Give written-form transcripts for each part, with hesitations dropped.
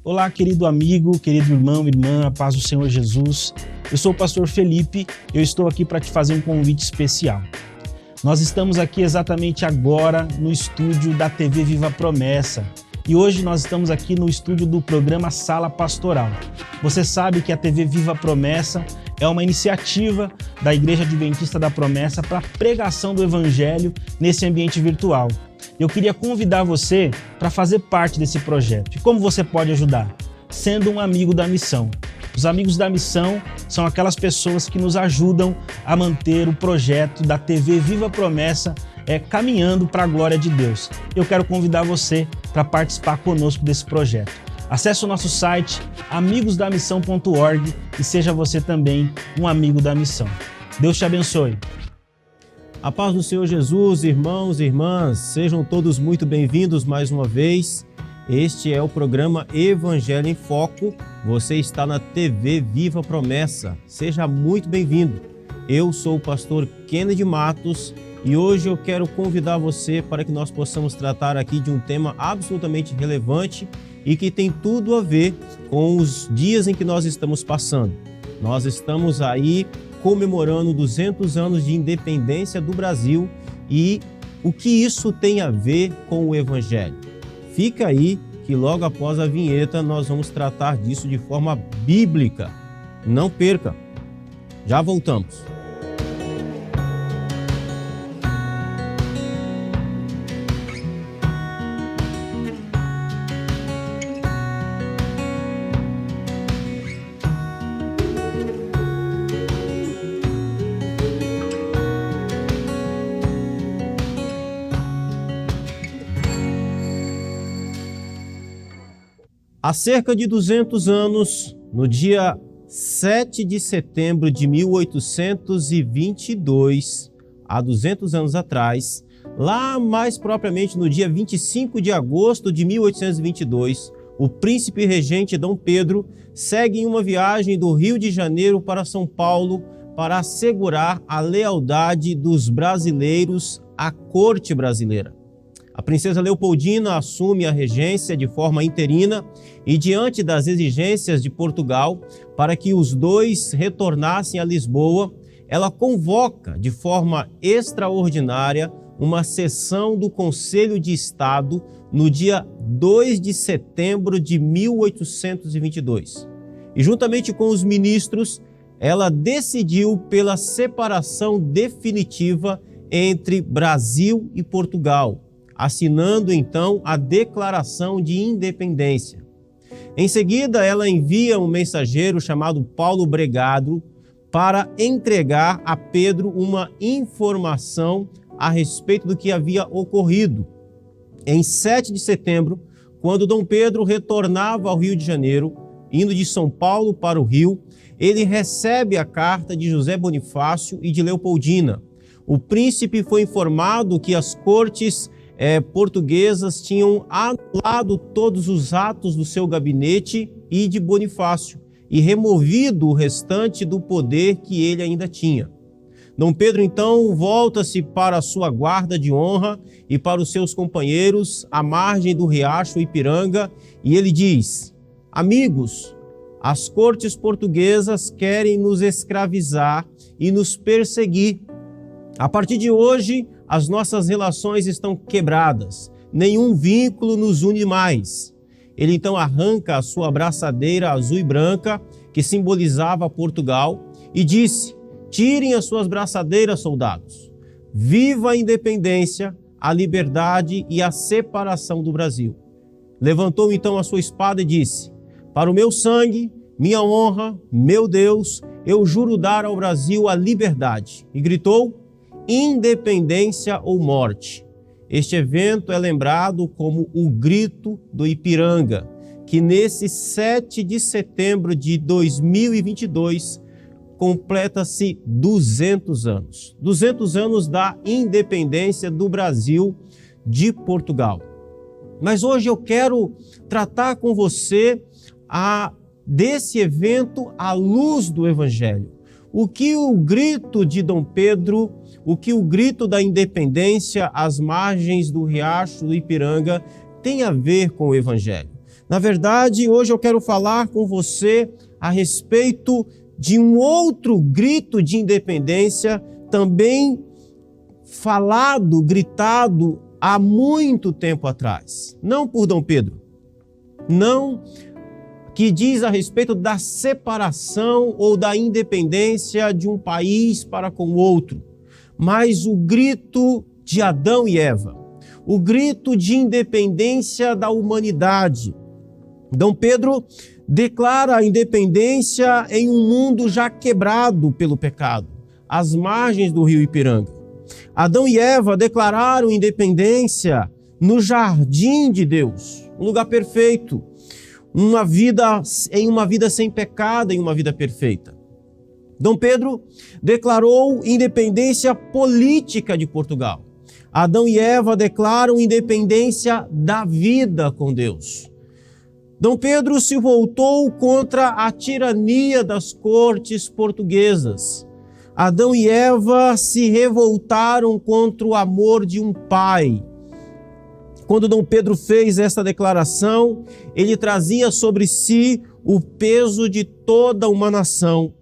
Olá, querido amigo, querido irmão, irmã, a paz do Senhor Jesus. Eu sou o pastor Felipe e eu estou aqui para te fazer um convite especial. Nós estamos aqui exatamente agora no estúdio da TV Viva Promessa e hoje nós estamos aqui no estúdio do programa Sala Pastoral. Você sabe que a TV Viva Promessa é uma iniciativa da Igreja Adventista da Promessa para a pregação do Evangelho nesse ambiente virtual. Eu queria convidar você para fazer parte desse projeto. E como você pode ajudar? Sendo um amigo da missão. Os amigos da missão são aquelas pessoas que nos ajudam a manter o projeto da TV Viva Promessa caminhando para a glória de Deus. Eu quero convidar você para participar conosco desse projeto. Acesse o nosso site amigosdamissão.org e seja você também um amigo da missão. Deus te abençoe. A paz do Senhor Jesus, irmãos e irmãs, sejam todos muito bem-vindos mais uma vez. Este é o programa Evangelho em Foco. Você está na TV Viva Promessa. Seja muito bem-vindo. Eu sou o pastor Kennedy Matos e hoje eu quero convidar você para que nós possamos tratar aqui de um tema absolutamente relevante e que tem tudo a ver com os dias em que nós estamos passando. Nós estamos aí comemorando 200 anos de independência do Brasil e o que isso tem a ver com o Evangelho. Fica aí que logo após a vinheta nós vamos tratar disso de forma bíblica. Não perca, já voltamos. Há cerca de 200 anos, no dia 7 de setembro de 1822, há 200 anos atrás, lá mais propriamente no dia 25 de agosto de 1822, o príncipe regente Dom Pedro segue em uma viagem do Rio de Janeiro para São Paulo para assegurar a lealdade dos brasileiros à corte brasileira. A princesa Leopoldina assume a regência de forma interina e, diante das exigências de Portugal para que os dois retornassem a Lisboa, ela convoca de forma extraordinária uma sessão do Conselho de Estado no dia 2 de setembro de 1822. E, juntamente com os ministros, ela decidiu pela separação definitiva entre Brasil e Portugal, assinando então a Declaração de Independência. Em seguida, ela envia um mensageiro chamado Paulo Bregado para entregar a Pedro uma informação a respeito do que havia ocorrido. Em 7 de setembro, quando Dom Pedro retornava ao Rio de Janeiro, indo de São Paulo para o Rio, ele recebe a carta de José Bonifácio e de Leopoldina. O príncipe foi informado que as cortes portuguesas tinham anulado todos os atos do seu gabinete e de Bonifácio e removido o restante do poder que ele ainda tinha. Dom Pedro, então, volta-se para a sua guarda de honra e para os seus companheiros à margem do riacho Ipiranga e ele diz: amigos, as cortes portuguesas querem nos escravizar e nos perseguir. A partir de hoje, as nossas relações estão quebradas, nenhum vínculo nos une mais. Ele então arranca a sua braçadeira azul e branca, que simbolizava Portugal, e disse: tirem as suas braçadeiras, soldados. Viva a independência, a liberdade e a separação do Brasil. Levantou então a sua espada e disse: para o meu sangue, minha honra, meu Deus, eu juro dar ao Brasil a liberdade. E gritou: independência ou morte. Este evento é lembrado como o Grito do Ipiranga, que nesse 7 de setembro de 2022 completa-se 200 anos. 200 anos da independência do Brasil de Portugal. Mas hoje eu quero tratar com você desse evento à luz do Evangelho. O que o grito de Dom Pedro, o que o grito da independência às margens do riacho do Ipiranga tem a ver com o Evangelho? Na verdade, hoje eu quero falar com você a respeito de um outro grito de independência, também falado, gritado há muito tempo atrás. Não por Dom Pedro, não, que diz a respeito da separação ou da independência de um país para com o outro, mas o grito de Adão e Eva, o grito de independência da humanidade. Dom Pedro declara a independência em um mundo já quebrado pelo pecado, às margens do rio Ipiranga. Adão e Eva declararam independência no jardim de Deus, um lugar perfeito, em uma vida sem pecado, em uma vida perfeita. Dom Pedro declarou independência política de Portugal. Adão e Eva declaram independência da vida com Deus. Dom Pedro se voltou contra a tirania das cortes portuguesas. Adão e Eva se revoltaram contra o amor de um pai. Quando Dom Pedro fez essa declaração, ele trazia sobre si o peso de toda uma nação.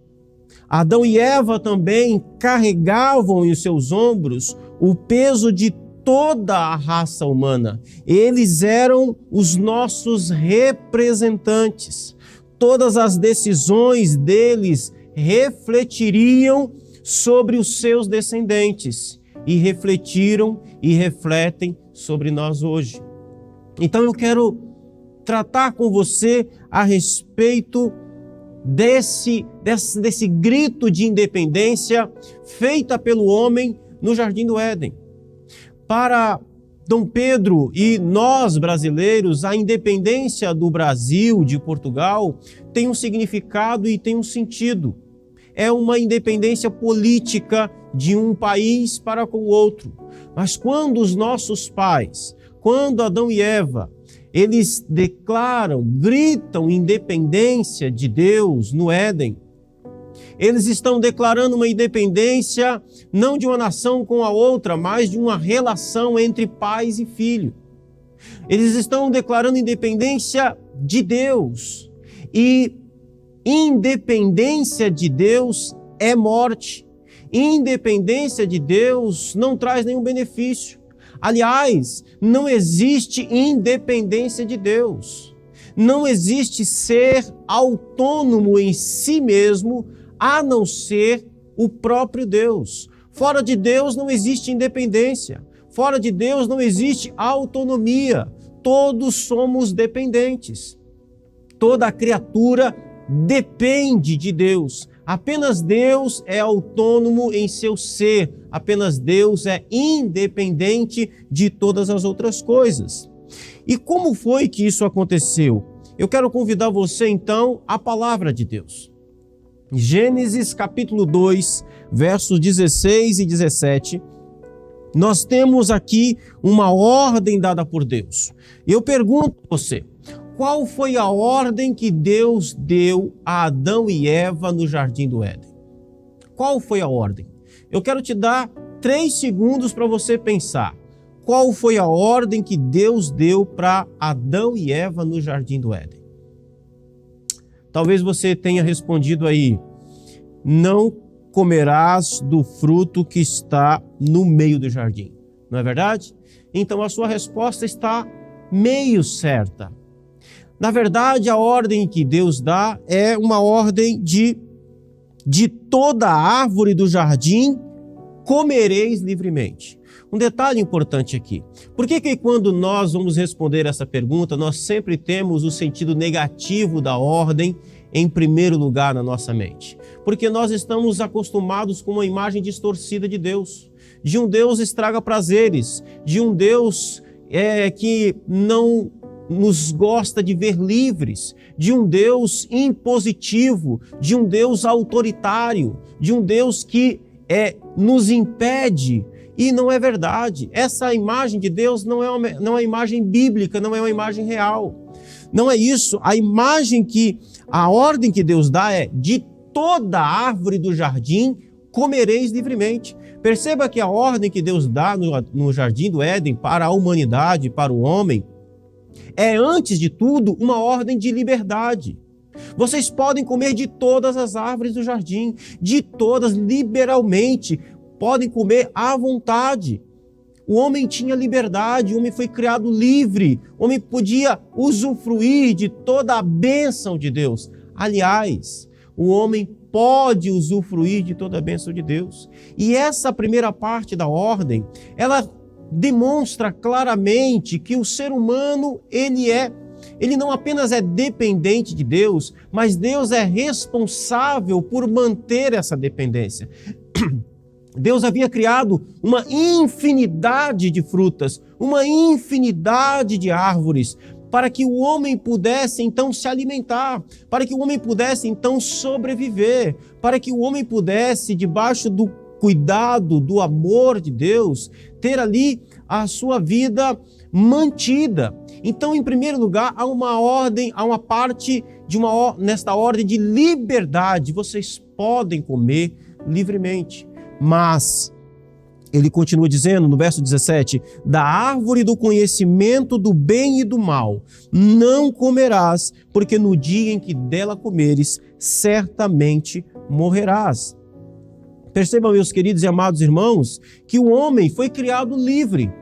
Adão e Eva também carregavam em seus ombros o peso de toda a raça humana. Eles eram os nossos representantes. Todas as decisões deles refletiriam sobre os seus descendentes e refletiram e refletem sobre nós hoje. Então eu quero tratar com você a respeito desse grito de independência feita pelo homem no Jardim do Éden. Para Dom Pedro e nós brasileiros, a independência do Brasil, de Portugal, tem um significado e tem um sentido. É uma independência política de um país para com o outro. Mas quando os nossos pais, quando Adão e Eva, eles declaram, gritam independência de Deus no Éden, eles estão declarando uma independência não de uma nação com a outra, mas de uma relação entre pais e filho. Eles estão declarando independência de Deus. E independência de Deus é morte. Independência de Deus não traz nenhum benefício. Aliás, não existe independência de Deus. Não existe ser autônomo em si mesmo, a não ser o próprio Deus. Fora de Deus não existe independência. Fora de Deus não existe autonomia. Todos somos dependentes. Toda criatura depende de Deus. Apenas Deus é autônomo em seu ser. Apenas Deus é independente de todas as outras coisas. E como foi que isso aconteceu? Eu quero convidar você então à palavra de Deus. Gênesis capítulo 2, versos 16 e 17, nós temos aqui uma ordem dada por Deus. Eu pergunto a você, qual foi a ordem que Deus deu a Adão e Eva no Jardim do Éden? Qual foi a ordem? Eu quero te dar 3 segundos para você pensar. Qual foi a ordem que Deus deu para Adão e Eva no Jardim do Éden? Talvez você tenha respondido aí, não comerás do fruto que está no meio do jardim. Não é verdade? Então a sua resposta está meio certa. Na verdade, a ordem que Deus dá é uma ordem de toda a árvore do jardim comereis livremente. Um detalhe importante aqui. Por que quando nós vamos responder essa pergunta, nós sempre temos o sentido negativo da ordem em primeiro lugar na nossa mente? Porque nós estamos acostumados com uma imagem distorcida de Deus. De um Deus estraga prazeres, de um Deus que não nos gosta de ver livres, de um Deus impositivo, de um Deus autoritário, de um Deus que nos impede. E não é verdade. Essa imagem de Deus não é uma imagem bíblica, não é uma imagem real. Não é isso. A ordem que Deus dá é: de toda árvore do jardim comereis livremente. Perceba que a ordem que Deus dá no Jardim do Éden para a humanidade, para o homem, É, antes de tudo, uma ordem de liberdade. Vocês podem comer de todas as árvores do jardim, de todas, liberalmente, podem comer à vontade. O homem tinha liberdade, o homem foi criado livre, o homem podia usufruir de toda a bênção de Deus. Aliás, o homem pode usufruir de toda a bênção de Deus. E essa primeira parte da ordem, ela demonstra claramente que o ser humano, ele não apenas é dependente de Deus, mas Deus é responsável por manter essa dependência. Deus havia criado uma infinidade de frutas, uma infinidade de árvores, para que o homem pudesse então se alimentar, para que o homem pudesse então sobreviver, para que o homem pudesse, debaixo do cuidado, do amor de Deus, ter ali a sua vida mantida. Então, em primeiro lugar, há uma ordem, há uma parte nesta ordem de liberdade. Vocês podem comer livremente. Mas ele continua dizendo no verso 17: da árvore do conhecimento do bem e do mal não comerás, porque no dia em que dela comeres, certamente morrerás. Percebam, meus queridos e amados irmãos, que o homem foi criado livre.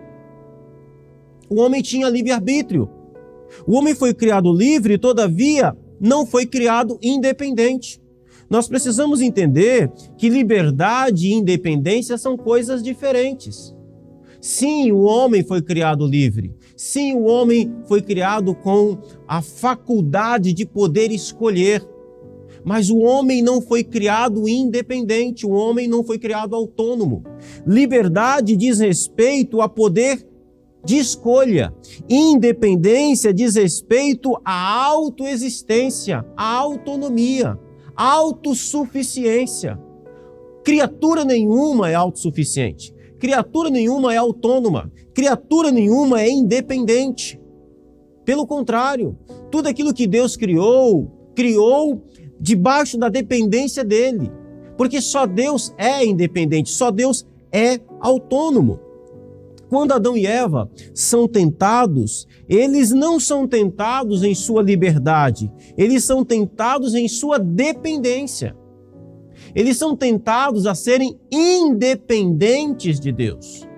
O homem tinha livre-arbítrio. O homem foi criado livre, todavia não foi criado independente. Nós precisamos entender que liberdade e independência são coisas diferentes. Sim, o homem foi criado livre. Sim, o homem foi criado com a faculdade de poder escolher. Mas o homem não foi criado independente, o homem não foi criado autônomo. Liberdade diz respeito a poder de escolha. Independência diz respeito à autoexistência, à autonomia, à autossuficiência. Criatura nenhuma é autossuficiente. Criatura nenhuma é autônoma. Criatura nenhuma é independente. Pelo contrário, tudo aquilo que Deus criou debaixo da dependência dele. Porque só Deus é independente, só Deus é autônomo. Quando Adão e Eva são tentados, eles não são tentados em sua liberdade, eles são tentados em sua dependência. Eles são tentados a serem independentes de Deus.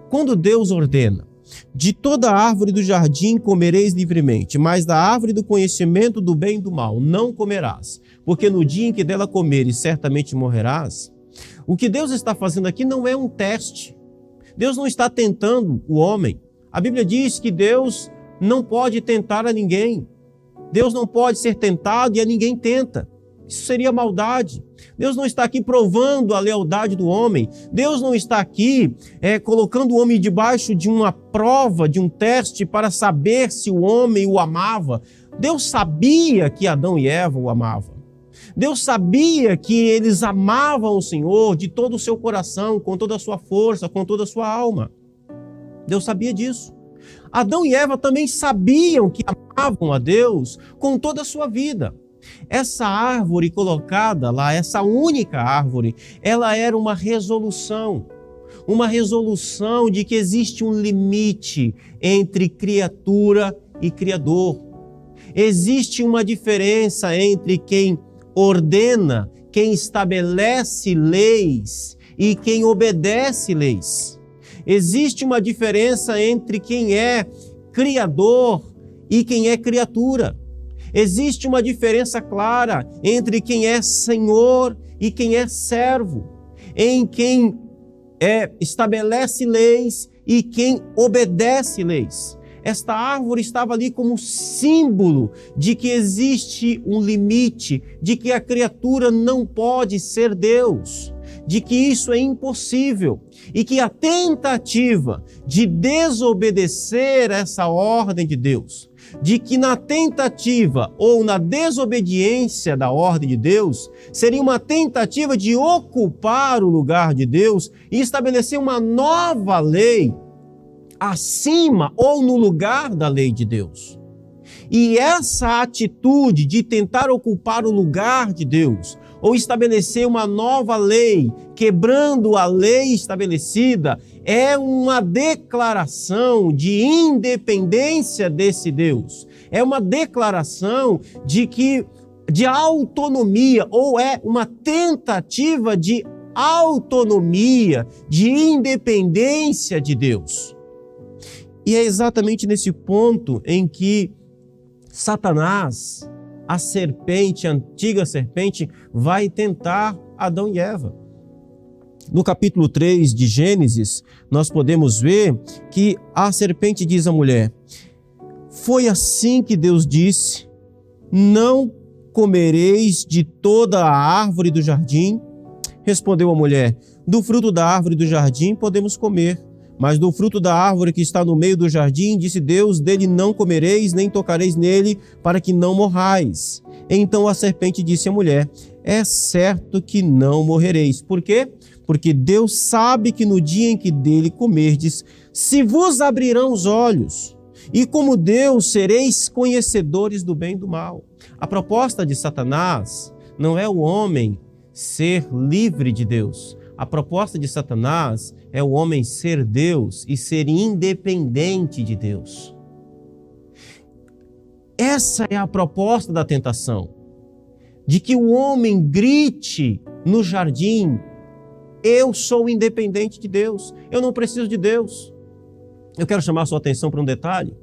Quando Deus ordena: de toda árvore do jardim comereis livremente, mas da árvore do conhecimento do bem e do mal não comerás, porque no dia em que dela comeres certamente morrerás. O que Deus está fazendo aqui não é um teste. Deus não está tentando o homem. A Bíblia diz que Deus não pode tentar a ninguém. Deus não pode ser tentado e a ninguém tenta. Isso seria maldade. Deus não está aqui provando a lealdade do homem. Deus não está aqui colocando o homem debaixo de uma prova, de um teste para saber se o homem o amava. Deus sabia que Adão e Eva o amavam. Deus sabia que eles amavam o Senhor de todo o seu coração, com toda a sua força, com toda a sua alma. Deus sabia disso. Adão e Eva também sabiam que amavam a Deus com toda a sua vida. Essa árvore colocada lá, essa única árvore, ela era uma resolução de que existe um limite entre criatura e Criador. Existe uma diferença entre quem ordena, quem estabelece leis e quem obedece leis. Existe uma diferença entre quem é criador e quem é criatura. Existe uma diferença clara entre quem é senhor e quem é servo, em quem estabelece leis e quem obedece leis. Esta árvore estava ali como símbolo de que existe um limite, de que a criatura não pode ser Deus, de que isso é impossível e que a tentativa de desobedecer essa ordem de Deus, de que na tentativa ou na desobediência da ordem de Deus, seria uma tentativa de ocupar o lugar de Deus e estabelecer uma nova lei acima ou no lugar da lei de Deus. E essa atitude de tentar ocupar o lugar de Deus ou estabelecer uma nova lei, quebrando a lei estabelecida, é uma declaração de independência desse Deus. É uma declaração de autonomia, ou é uma tentativa de autonomia, de independência de Deus. E é exatamente nesse ponto em que Satanás, a serpente, a antiga serpente, vai tentar Adão e Eva. No capítulo 3 de Gênesis, nós podemos ver que a serpente diz à mulher: foi assim que Deus disse, não comereis de toda a árvore do jardim? Respondeu a mulher: do fruto da árvore do jardim podemos comer, mas do fruto da árvore que está no meio do jardim, disse Deus, dele não comereis, nem tocareis nele, para que não morrais. Então a serpente disse à mulher: é certo que não morrereis. Por quê? Porque Deus sabe que no dia em que dele comerdes, se vos abrirão os olhos, e como Deus sereis conhecedores do bem e do mal. A proposta de Satanás não é o homem ser livre de Deus. A proposta de Satanás é o homem ser Deus e ser independente de Deus. Essa é a proposta da tentação, de que o homem grite no jardim: eu sou independente de Deus, eu não preciso de Deus. Eu quero chamar a sua atenção para um detalhe.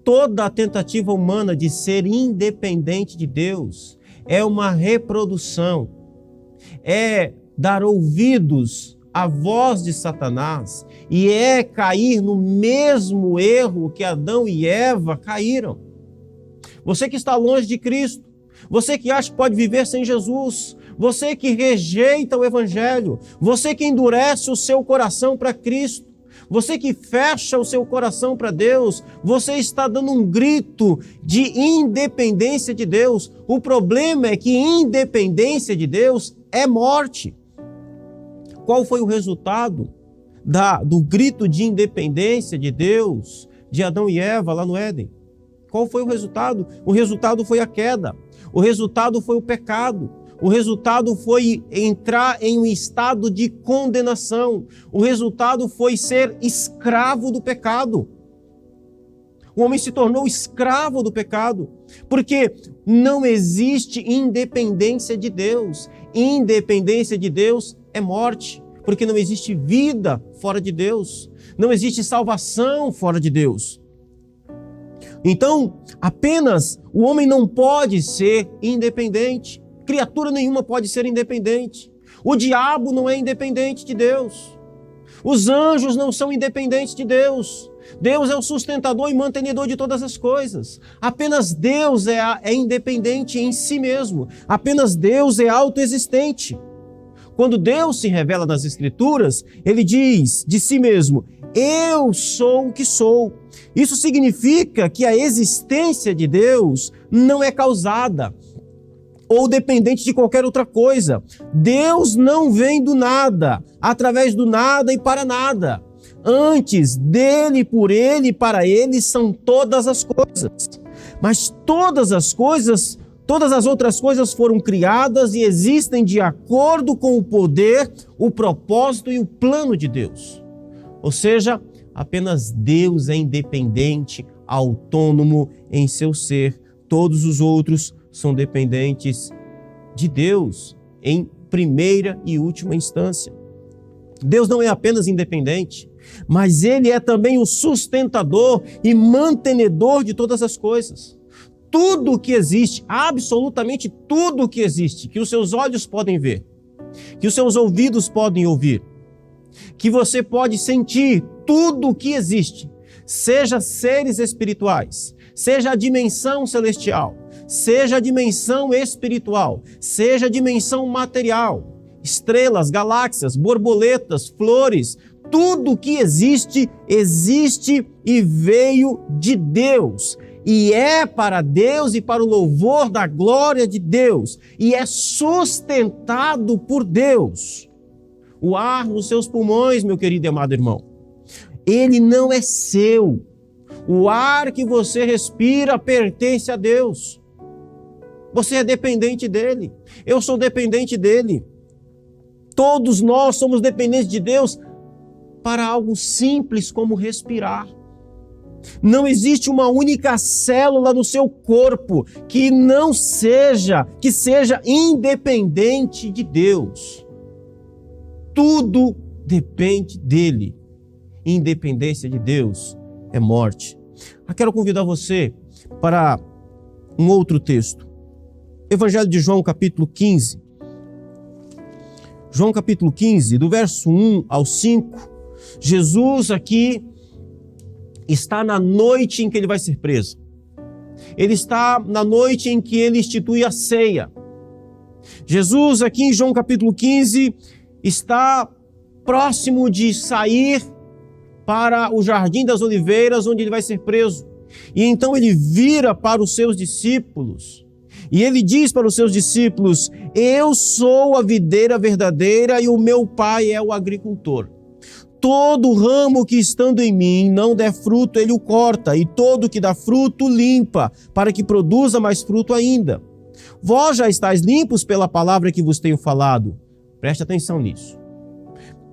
Toda a tentativa humana de ser independente de Deus é uma reprodução, é dar ouvidos à voz de Satanás e é cair no mesmo erro que Adão e Eva caíram. Você que está longe de Cristo, você que acha que pode viver sem Jesus, você que rejeita o Evangelho, você que endurece o seu coração para Cristo, você que fecha o seu coração para Deus, você está dando um grito de independência de Deus. O problema é que independência de Deus é morte. Qual foi o resultado do grito de independência de Deus de Adão e Eva lá no Éden? Qual foi o resultado? O resultado foi a queda. O resultado foi o pecado. O resultado foi entrar em um estado de condenação. O resultado foi ser escravo do pecado. O homem se tornou escravo do pecado, porque não existe independência de Deus. Independência de Deus é morte, porque não existe vida fora de Deus. Não existe salvação fora de Deus. Então, apenas o homem não pode ser independente. Criatura nenhuma pode ser independente. O diabo não é independente de Deus. Os anjos não são independentes de Deus. Deus é o sustentador e mantenedor de todas as coisas. Apenas Deus é independente em si mesmo. Apenas Deus é autoexistente. Quando Deus se revela nas Escrituras, ele diz de si mesmo: eu sou o que sou. Isso significa que a existência de Deus não é causada ou dependente de qualquer outra coisa. Deus não vem do nada, através do nada e para nada. Antes, dele, por ele e para ele são todas as coisas. Mas todas as outras coisas foram criadas e existem de acordo com o poder, o propósito e o plano de Deus. Ou seja, apenas Deus é independente, autônomo em seu ser. Todos os outros são dependentes de Deus em primeira e última instância. Deus não é apenas independente, mas Ele é também o sustentador e mantenedor de todas as coisas. Tudo o que existe, absolutamente tudo o que existe, que os seus olhos podem ver, que os seus ouvidos podem ouvir, que você pode sentir, tudo o que existe, seja seres espirituais, seja a dimensão celestial, seja a dimensão espiritual, seja a dimensão material, estrelas, galáxias, borboletas, flores, tudo que existe, existe e veio de Deus. E é para Deus e para o louvor da glória de Deus. E é sustentado por Deus. O ar nos seus pulmões, meu querido e amado irmão, ele não é seu. O ar que você respira pertence a Deus. Você é dependente dele. Eu sou dependente dele. Todos nós somos dependentes de Deus para algo simples como respirar. Não existe uma única célula no seu corpo que seja independente de Deus. Tudo depende dele. Independência de Deus é morte. Eu quero convidar você para um outro texto. Evangelho de João, capítulo 15. João, capítulo 15, do verso 1 ao 5. Jesus aqui está na noite em que ele vai ser preso. Ele está na noite em que ele institui a ceia. Jesus aqui em João capítulo 15 está próximo de sair para o Jardim das Oliveiras, onde ele vai ser preso. E então ele vira para os seus discípulos e ele diz para os seus discípulos: eu sou a videira verdadeira e o meu pai é o agricultor. Todo ramo que estando em mim não der fruto, ele o corta, e todo que dá fruto, limpa, para que produza mais fruto ainda. Vós já estáis limpos pela palavra que vos tenho falado. Preste atenção nisso.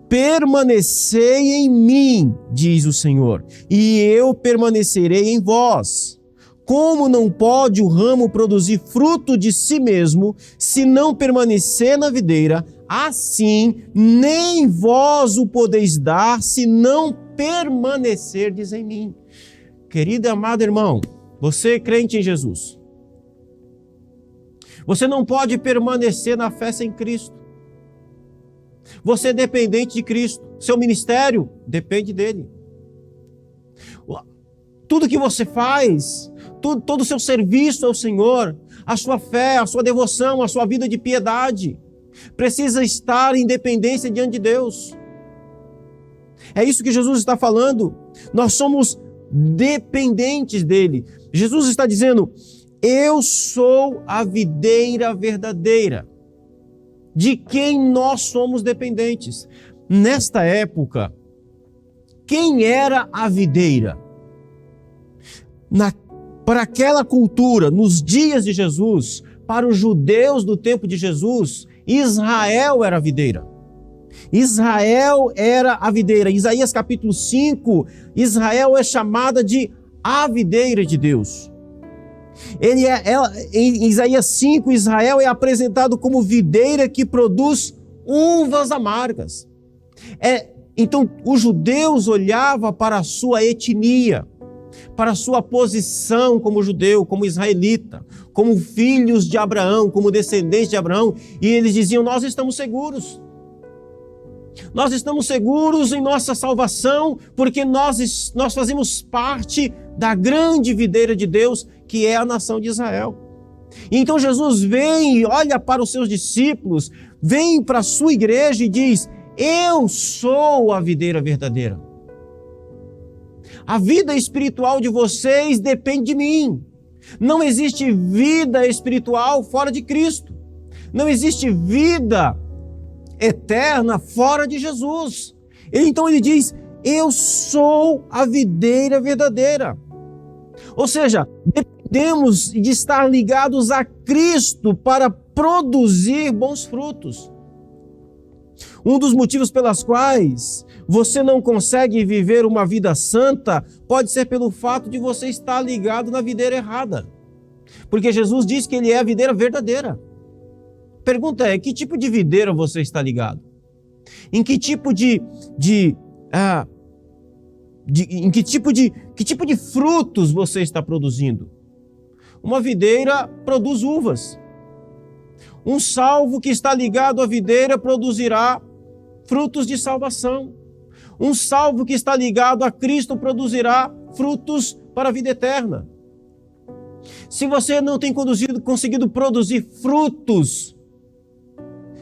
Permanecei em mim, diz o Senhor, e eu permanecerei em vós. Como não pode o ramo produzir fruto de si mesmo, se não permanecer na videira, assim nem vós o podeis dar, se não permanecerdes em mim. Querido e amado irmão, você crente em Jesus, você não pode permanecer na fé sem Cristo. Você é dependente de Cristo. Seu ministério depende dele. Tudo que você faz, todo o seu serviço ao Senhor, a sua fé, a sua devoção, a sua vida de piedade, precisa estar em dependência diante de Deus. É isso que Jesus está falando. Nós somos dependentes dele. Jesus está dizendo: eu sou a videira verdadeira, de quem nós somos dependentes. Nesta época, quem era a videira? Para aquela cultura, nos dias de Jesus, para os judeus do tempo de Jesus, Israel era a videira. Israel era a videira. Em Isaías capítulo 5, Israel é chamada de a videira de Deus. Em Isaías 5, Israel é apresentado como videira que produz uvas amargas. Então, os judeus olhavam para a sua etnia, para a sua posição como judeu, como israelita, como filhos de Abraão, como descendentes de Abraão, e eles diziam: nós estamos seguros. Nós estamos seguros em nossa salvação, porque nós fazemos parte da grande videira de Deus, que é a nação de Israel. E então Jesus vem e olha para os seus discípulos, vem para a sua igreja e diz: eu sou a videira verdadeira. A vida espiritual de vocês depende de mim. Não existe vida espiritual fora de Cristo. Não existe vida eterna fora de Jesus. Então ele diz: eu sou a videira verdadeira. Ou seja, dependemos de estar ligados a Cristo para produzir bons frutos. Um dos motivos pelas quais você não consegue viver uma vida santa pode ser pelo fato de você estar ligado na videira errada. Porque Jesus diz que ele é a videira verdadeira. Pergunta é: que tipo de videira você está ligado? Em que tipo de frutos você está produzindo? Uma videira produz uvas. Um salvo que está ligado à videira produzirá frutos de salvação. Um salvo que está ligado a Cristo produzirá frutos para a vida eterna. Se você não tem conseguido produzir frutos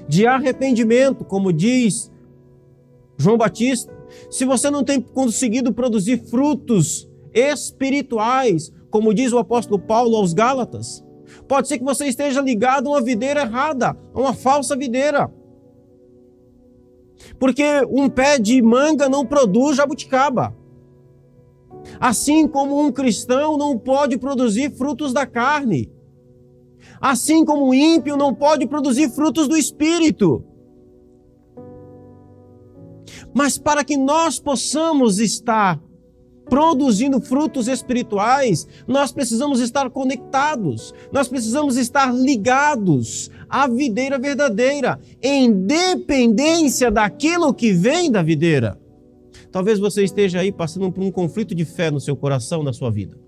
de arrependimento, como diz João Batista, se você não tem conseguido produzir frutos espirituais, como diz o apóstolo Paulo aos Gálatas, pode ser que você esteja ligado a uma videira errada, a uma falsa videira. Porque um pé de manga não produz jabuticaba. Assim como um cristão não pode produzir frutos da carne. Assim como o ímpio não pode produzir frutos do Espírito. Mas para que nós possamos estar produzindo frutos espirituais, nós precisamos estar conectados, nós precisamos estar ligados à videira verdadeira, em dependência daquilo que vem da videira. Talvez você esteja aí passando por um conflito de fé no seu coração, na sua vida.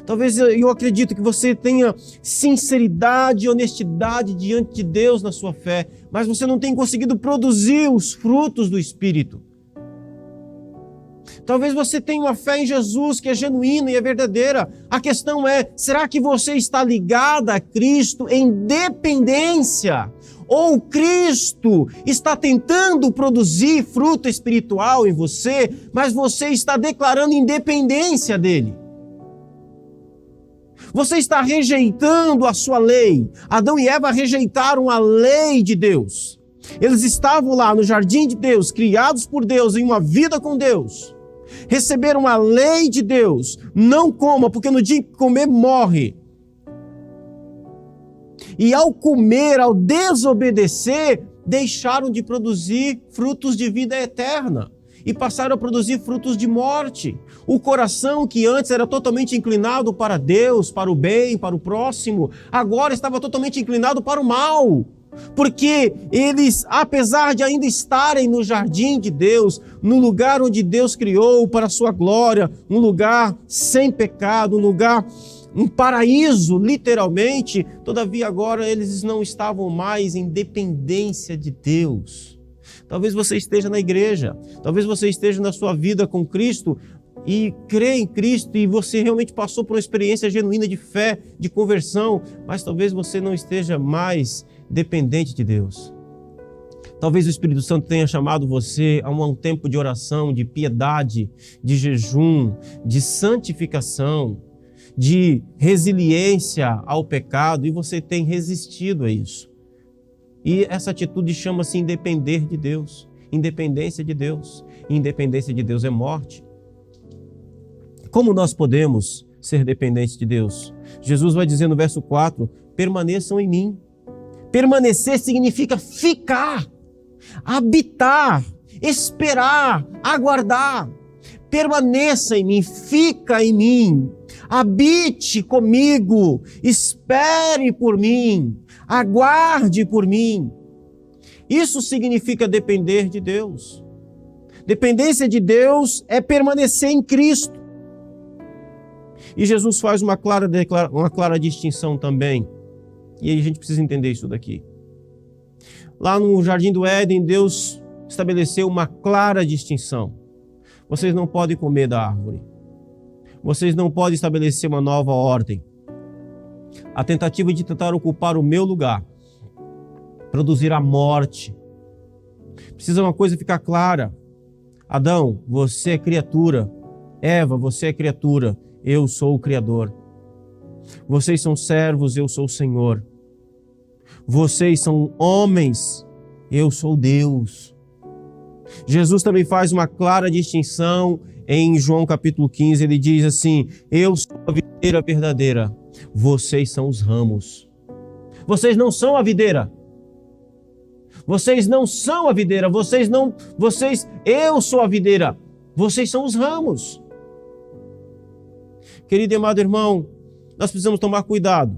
Talvez eu acredito que você tenha sinceridade e honestidade diante de Deus na sua fé, mas você não tem conseguido produzir os frutos do Espírito. Talvez você tenha uma fé em Jesus que é genuína e é verdadeira. A questão é, será que você está ligada a Cristo em dependência? Ou Cristo está tentando produzir fruto espiritual em você, mas você está declarando independência dele? Você está rejeitando a sua lei. Adão e Eva rejeitaram a lei de Deus. Eles estavam lá no jardim de Deus, criados por Deus, em uma vida com Deus. Receberam a lei de Deus. Não coma, porque no dia que comer, morre. E ao comer, ao desobedecer, deixaram de produzir frutos de vida eterna. E passaram a produzir frutos de morte. O coração que antes era totalmente inclinado para Deus, para o bem, para o próximo, agora estava totalmente inclinado para o mal. Porque eles, apesar de ainda estarem no jardim de Deus, no lugar onde Deus criou para a sua glória, um lugar sem pecado, um paraíso, literalmente, todavia agora eles não estavam mais em dependência de Deus. Talvez você esteja na igreja, talvez você esteja na sua vida com Cristo e crê em Cristo e você realmente passou por uma experiência genuína de fé, de conversão, mas talvez você não esteja mais dependente de Deus. Talvez o Espírito Santo tenha chamado você a um tempo de oração, de piedade, de jejum, de santificação, de resiliência ao pecado e você tem resistido a isso. E essa atitude chama-se independer de Deus, independência de Deus. Independência de Deus é morte. Como nós podemos ser dependentes de Deus? Jesus vai dizer no verso 4, permaneçam em mim. Permanecer significa ficar, habitar, esperar, aguardar. Permaneça em mim, fica em mim, habite comigo, espere por mim, aguarde por mim. Isso significa depender de Deus. Dependência de Deus é permanecer em Cristo. E Jesus faz uma clara distinção também. E aí a gente precisa entender isso daqui. Lá no Jardim do Éden, Deus estabeleceu uma clara distinção. Vocês não podem comer da árvore. Vocês não podem estabelecer uma nova ordem. A tentativa de tentar ocupar o meu lugar, produzir a morte. Precisa uma coisa ficar clara. Adão, você é criatura. Eva, você é criatura. Eu sou o Criador. Vocês são servos, eu sou o Senhor. Vocês são homens, eu sou Deus. Jesus também faz uma clara distinção em João capítulo 15. Ele diz assim, eu sou a videira verdadeira, vocês são os ramos. Vocês não são a videira. Vocês não são a videira. Eu sou a videira. Vocês são os ramos. Querido e amado irmão, nós precisamos tomar cuidado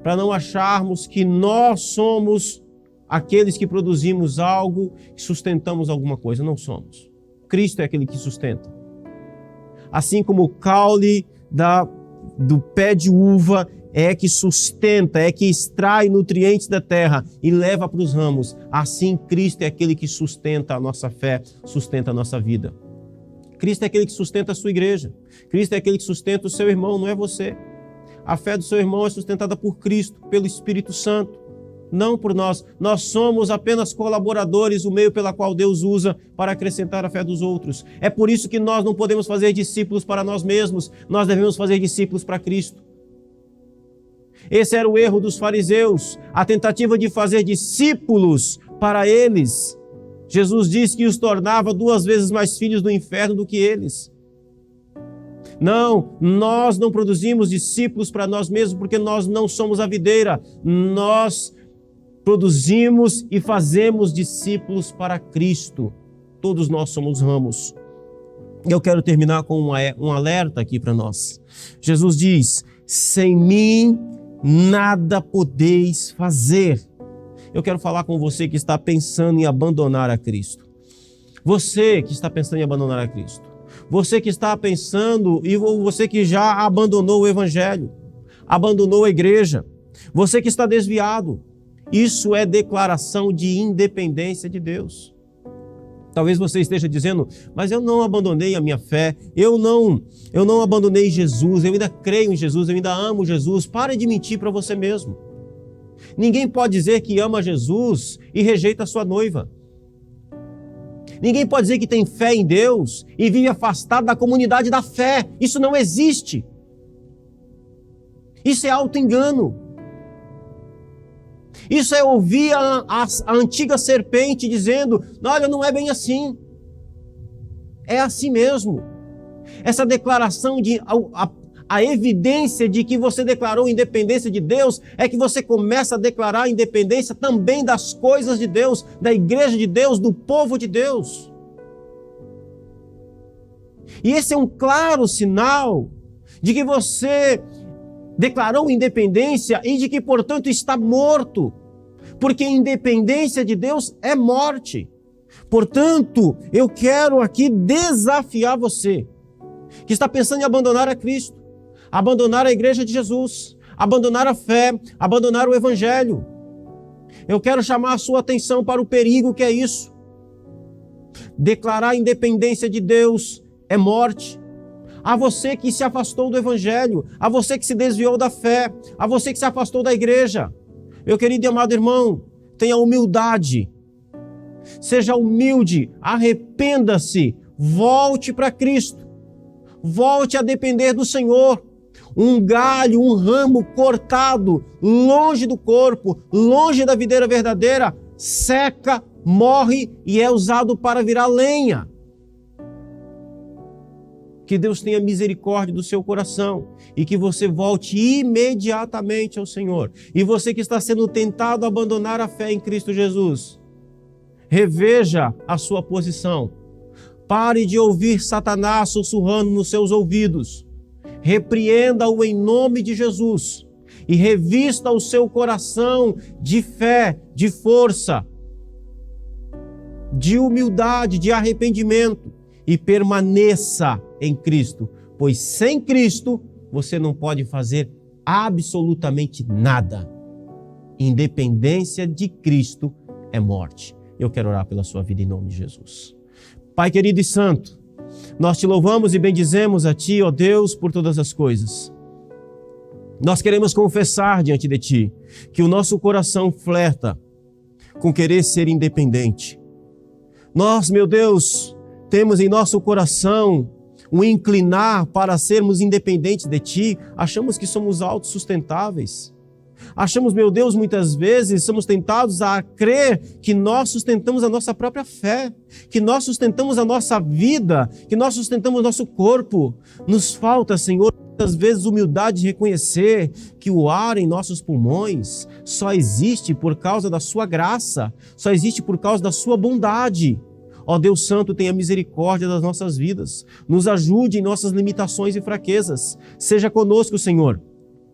para não acharmos que nós somos aqueles que produzimos algo, que sustentamos alguma coisa. Não somos. Cristo é aquele que sustenta. Assim como o caule do pé de uva é que sustenta, é que extrai nutrientes da terra e leva para os ramos, assim Cristo é aquele que sustenta a nossa fé, sustenta a nossa vida. Cristo é aquele que sustenta a sua igreja. Cristo é aquele que sustenta o seu irmão, não é você. A fé do seu irmão é sustentada por Cristo, pelo Espírito Santo, não por nós. Nós somos apenas colaboradores, o meio pela qual Deus usa para acrescentar a fé dos outros. É por isso que nós não podemos fazer discípulos para nós mesmos, nós devemos fazer discípulos para Cristo. Esse era o erro dos fariseus, a tentativa de fazer discípulos para eles. Jesus disse que os tornava 2 vezes mais filhos do inferno do que eles. Não, nós não produzimos discípulos para nós mesmos porque nós não somos a videira. Nós produzimos e fazemos discípulos para Cristo. Todos nós somos ramos. Eu quero terminar com um alerta aqui para nós. Jesus diz: sem mim nada podeis fazer. Eu quero falar com você que está pensando em abandonar a Cristo. Você que está pensando em abandonar a Cristo. Você que está pensando, e você que já abandonou o Evangelho, abandonou a igreja. Você que está desviado. Isso é declaração de independência de Deus. Talvez você esteja dizendo: mas eu não abandonei a minha fé, eu não abandonei Jesus, eu ainda creio em Jesus, eu ainda amo Jesus. Pare de mentir para você mesmo. Ninguém pode dizer que ama Jesus e rejeita a sua noiva. Ninguém pode dizer que tem fé em Deus e vive afastado da comunidade da fé. Isso não existe. Isso é auto-engano. Isso é ouvir a antiga serpente dizendo: olha, não é bem assim. É assim mesmo. Essa declaração a evidência de que você declarou independência de Deus é que você começa a declarar a independência também das coisas de Deus, da igreja de Deus, do povo de Deus. E esse é um claro sinal de que você declarou independência e de que, portanto, está morto. Porque independência de Deus é morte. Portanto, eu quero aqui desafiar você que está pensando em abandonar a Cristo, abandonar a igreja de Jesus, abandonar a fé, abandonar o Evangelho. Eu quero chamar a sua atenção para o perigo que é isso. Declarar a independência de Deus é morte. A você que se afastou do Evangelho, a você que se desviou da fé, a você que se afastou da igreja. Meu querido e amado irmão, tenha humildade. Seja humilde, arrependa-se, volte para Cristo. Volte a depender do Senhor. Um galho, um ramo cortado, longe do corpo, longe da videira verdadeira, seca, morre e é usado para virar lenha. Que Deus tenha misericórdia do seu coração e que você volte imediatamente ao Senhor. E você que está sendo tentado a abandonar a fé em Cristo Jesus, reveja a sua posição. Pare de ouvir Satanás sussurrando nos seus ouvidos. Repreenda-o em nome de Jesus e revista o seu coração de fé, de força, de humildade, de arrependimento e permaneça em Cristo, pois sem Cristo você não pode fazer absolutamente nada. Independência de Cristo é morte. Eu quero orar pela sua vida em nome de Jesus. Pai querido e santo, nós te louvamos e bendizemos a Ti, ó Deus, por todas as coisas. Nós queremos confessar diante de Ti que o nosso coração flerta com querer ser independente. Nós, meu Deus, temos em nosso coração um inclinar para sermos independentes de Ti. Achamos que somos autossustentáveis. Achamos, meu Deus, muitas vezes somos tentados a crer que nós sustentamos a nossa própria fé, que nós sustentamos a nossa vida, que nós sustentamos o nosso corpo. Nos falta, Senhor, muitas vezes humildade de reconhecer que o ar em nossos pulmões só existe por causa da Sua graça, só existe por causa da Sua bondade. Ó Deus Santo, tenha misericórdia das nossas vidas, nos ajude em nossas limitações e fraquezas. Seja conosco, Senhor.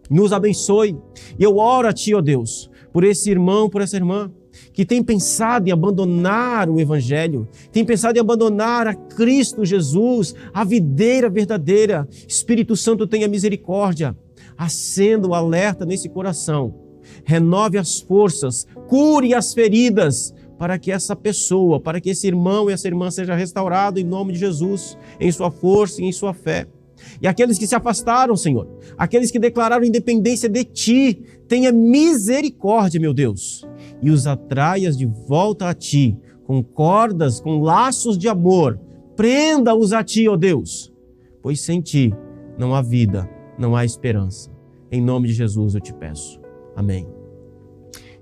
Nos abençoe. E eu oro a Ti, ó Deus, por esse irmão, por essa irmã, que tem pensado em abandonar o Evangelho, tem pensado em abandonar a Cristo Jesus, a videira verdadeira. Espírito Santo, tenha misericórdia. Acenda o alerta nesse coração. Renove as forças, cure as feridas, para que essa pessoa, para que esse irmão e essa irmã seja restaurado em nome de Jesus, em sua força e em sua fé. E aqueles que se afastaram, Senhor, aqueles que declararam independência de Ti, tenha misericórdia, meu Deus, e os atraias de volta a Ti, com cordas, com laços de amor. Prenda-os a Ti, ó Deus, pois sem Ti não há vida, não há esperança. Em nome de Jesus eu te peço. Amém.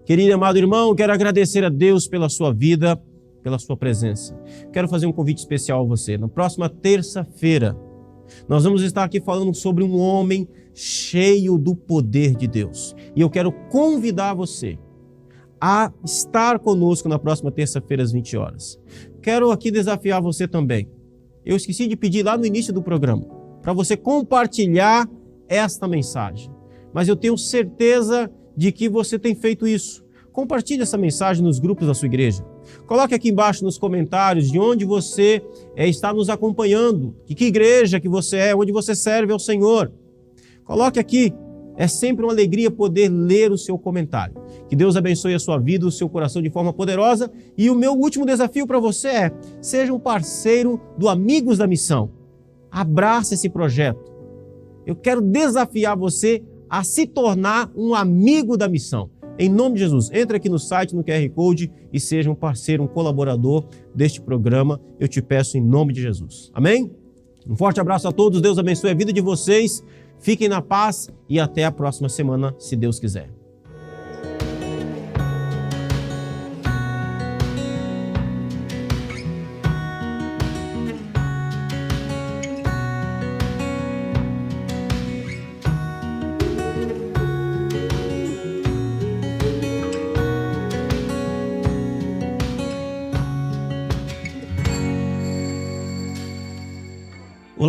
Querido e amado irmão, quero agradecer a Deus pela sua vida, pela sua presença. Quero fazer um convite especial a você. Na próxima terça-feira, Nós vamos estar aqui falando sobre um homem cheio do poder de Deus. E eu quero convidar você a estar conosco na próxima terça-feira às 20 horas. Quero aqui desafiar você também. Eu esqueci de pedir lá no início do programa, para você compartilhar esta mensagem. Mas eu tenho certeza de que você tem feito isso. Compartilhe essa mensagem nos grupos da sua igreja. Coloque aqui embaixo nos comentários de onde você está nos acompanhando, de que igreja que você é, onde você serve ao Senhor. Coloque aqui, é sempre uma alegria poder ler o seu comentário. Que Deus abençoe a sua vida, o seu coração de forma poderosa. E o meu último desafio para você é, seja um parceiro do Amigos da Missão. Abraça esse projeto. Eu quero desafiar você a se tornar um amigo da missão. Em nome de Jesus, entre aqui no site, no QR Code e seja um parceiro, um colaborador deste programa. Eu te peço em nome de Jesus. Amém? Um forte abraço a todos. Deus abençoe a vida de vocês. Fiquem na paz e até a próxima semana, se Deus quiser.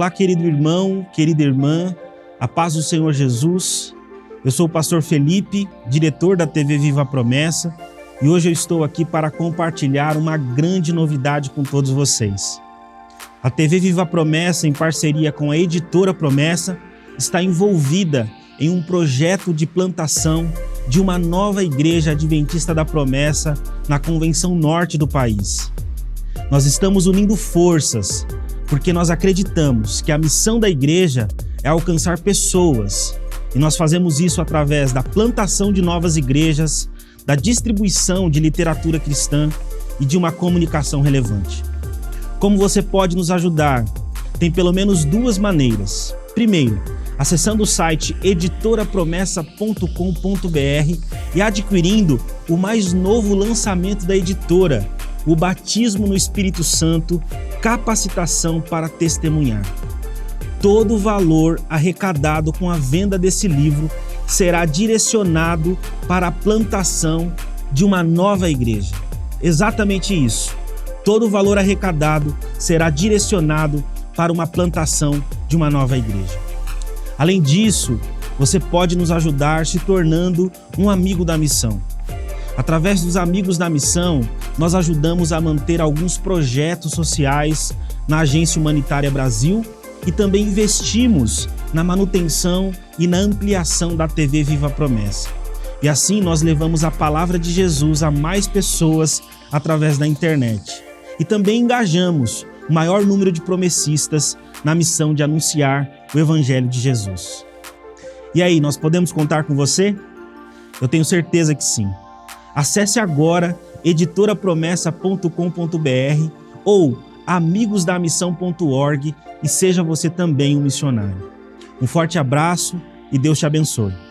Olá, querido irmão, querida irmã, a paz do Senhor Jesus. Eu sou o pastor Felipe, diretor da TV Viva a Promessa, e hoje eu estou aqui para compartilhar uma grande novidade com todos vocês. A TV Viva a Promessa, em parceria com a Editora Promessa, está envolvida em um projeto de plantação de uma nova igreja adventista da Promessa na Convenção Norte do país. Nós estamos unindo forças, porque nós acreditamos que a missão da igreja é alcançar pessoas. E nós fazemos isso através da plantação de novas igrejas, da distribuição de literatura cristã e de uma comunicação relevante. Como você pode nos ajudar? Tem pelo menos duas maneiras. Primeiro, acessando o site editorapromessa.com.br e adquirindo o mais novo lançamento da editora, o Batismo no Espírito Santo, Capacitação para Testemunhar. Todo o valor arrecadado com a venda desse livro será direcionado para a plantação de uma nova igreja. Exatamente isso. Todo o valor arrecadado será direcionado para uma plantação de uma nova igreja. Além disso, você pode nos ajudar se tornando um amigo da missão. Através dos Amigos da Missão, nós ajudamos a manter alguns projetos sociais na Agência Humanitária Brasil e também investimos na manutenção e na ampliação da TV Viva a Promessa. E assim nós levamos a palavra de Jesus a mais pessoas através da internet. E também engajamos o maior número de promessistas na missão de anunciar o Evangelho de Jesus. E aí, nós podemos contar com você? Eu tenho certeza que sim. Acesse agora editorapromessa.com.br ou amigosdamissão.org e seja você também um missionário. Um forte abraço e Deus te abençoe.